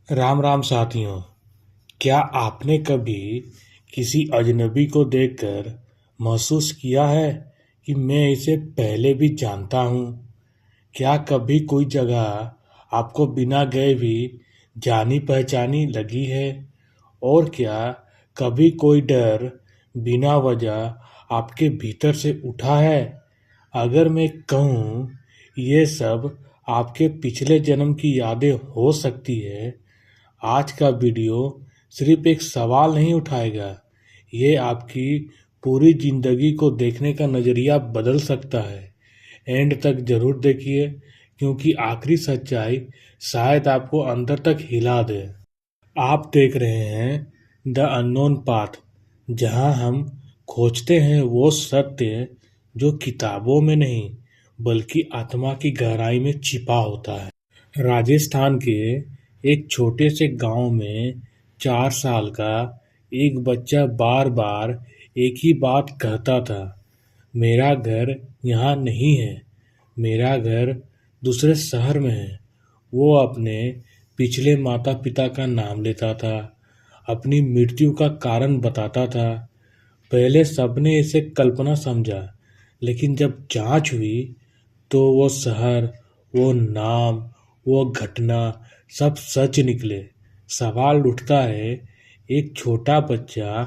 राम राम साथियों। क्या आपने कभी किसी अजनबी को देखकर महसूस किया है कि मैं इसे पहले भी जानता हूँ? क्या कभी कोई जगह आपको बिना गए भी जानी पहचानी लगी है? और क्या कभी कोई डर बिना वजह आपके भीतर से उठा है? अगर मैं कहूँ ये सब आपके पिछले जन्म की यादें हो सकती है, आज का वीडियो सिर्फ एक सवाल नहीं उठाएगा, ये आपकी पूरी जिंदगी को देखने का नजरिया बदल सकता है। एंड तक जरूर देखिए, क्योंकि आखिरी सच्चाई शायद आपको अंदर तक हिला दे। आप देख रहे हैं द अननोन पाथ, जहां हम खोजते हैं वो सत्य जो किताबों में नहीं बल्कि आत्मा की गहराई में छिपा होता है। राजस्थान के एक छोटे से गांव में 4 साल का एक बच्चा बार बार एक ही बात कहता था, मेरा घर यहाँ नहीं है, मेरा घर दूसरे शहर में है। वो अपने पिछले माता पिता का नाम लेता था, अपनी मृत्यु का कारण बताता था। पहले सबने इसे कल्पना समझा, लेकिन जब जांच हुई तो वो शहर, वो नाम, वो घटना सब सच निकले। सवाल उठता है, एक छोटा बच्चा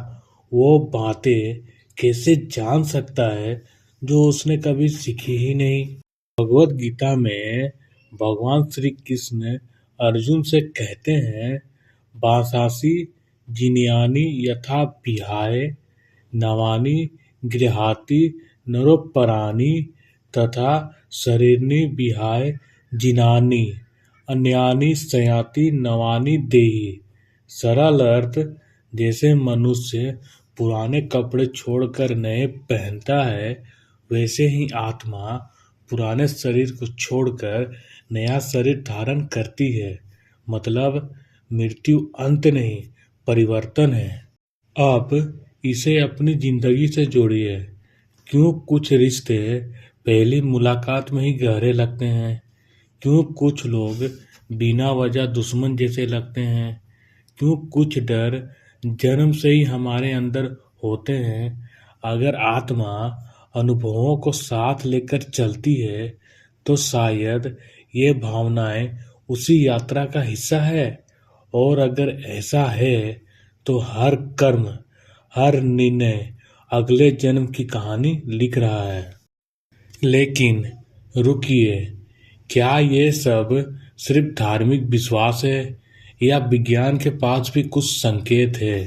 वो बातें कैसे जान सकता है जो उसने कभी सीखी ही नहीं? भगवत गीता में भगवान श्री कृष्ण अर्जुन से कहते हैं, बासासी जिनियानि यथा विहाय नवानि गृहाति नरोपराणि तथा शरीरनि विहाय जिनानि अन्यानि सयाति नवानि देहि। सरल अर्थ, जैसे मनुष्य पुराने कपड़े छोड़कर नए पहनता है, वैसे ही आत्मा पुराने शरीर को छोड़कर नया शरीर धारण करती है। मतलब मृत्यु अंत नहीं, परिवर्तन है। अब इसे अपनी जिंदगी से जोड़िए। क्यों कुछ रिश्ते पहली मुलाकात में ही गहरे लगते हैं? क्यों कुछ लोग बिना वजह दुश्मन जैसे लगते हैं? क्यों कुछ डर जन्म से ही हमारे अंदर होते हैं? अगर आत्मा अनुभवों को साथ लेकर चलती है, तो शायद ये भावनाएं उसी यात्रा का हिस्सा है। और अगर ऐसा है, तो हर कर्म, हर निर्णय अगले जन्म की कहानी लिख रहा है। लेकिन रुकिए, क्या ये सब सिर्फ धार्मिक विश्वास है या विज्ञान के पास भी कुछ संकेत है?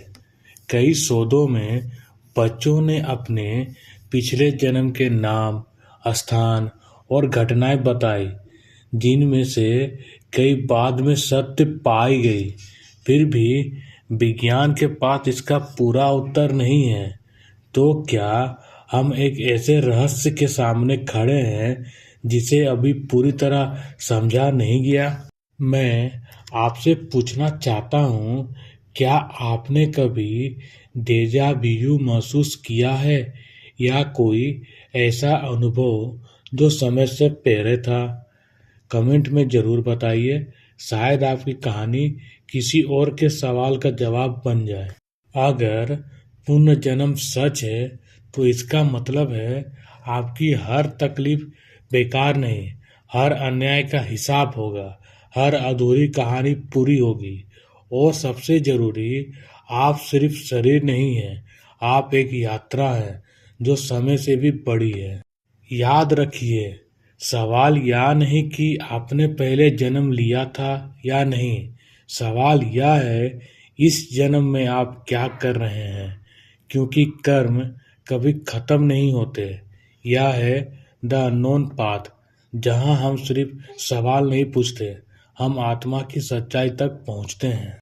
कई शोधों में बच्चों ने अपने पिछले जन्म के नाम, स्थान और घटनाएं बताई, जिनमें से कई बाद में सत्य पाई गई। फिर भी विज्ञान के पास इसका पूरा उत्तर नहीं है। तो क्या हम एक ऐसे रहस्य के सामने खड़े हैं जिसे अभी पूरी तरह समझा नहीं गया? मैं आपसे पूछना चाहता हूँ, क्या आपने कभी डेजा vu महसूस किया है, या कोई ऐसा अनुभव जो समय से पहले था? कमेंट में जरूर बताइए, शायद आपकी कहानी किसी और के सवाल का जवाब बन जाए। अगर पुनर्जन्म सच है, तो इसका मतलब है आपकी हर तकलीफ बेकार नहीं, हर अन्याय का हिसाब होगा, हर अधूरी कहानी पूरी होगी। और सबसे जरूरी, आप सिर्फ शरीर नहीं हैं, आप एक यात्रा है जो समय से भी बड़ी है। याद रखिए, सवाल यह नहीं कि आपने पहले जन्म लिया था या नहीं, सवाल यह है इस जन्म में आप क्या कर रहे हैं, क्योंकि कर्म कभी खत्म नहीं होते। यह है द अननोन पाथ, जहां हम सिर्फ सवाल नहीं पूछते, हम आत्मा की सच्चाई तक पहुंचते हैं।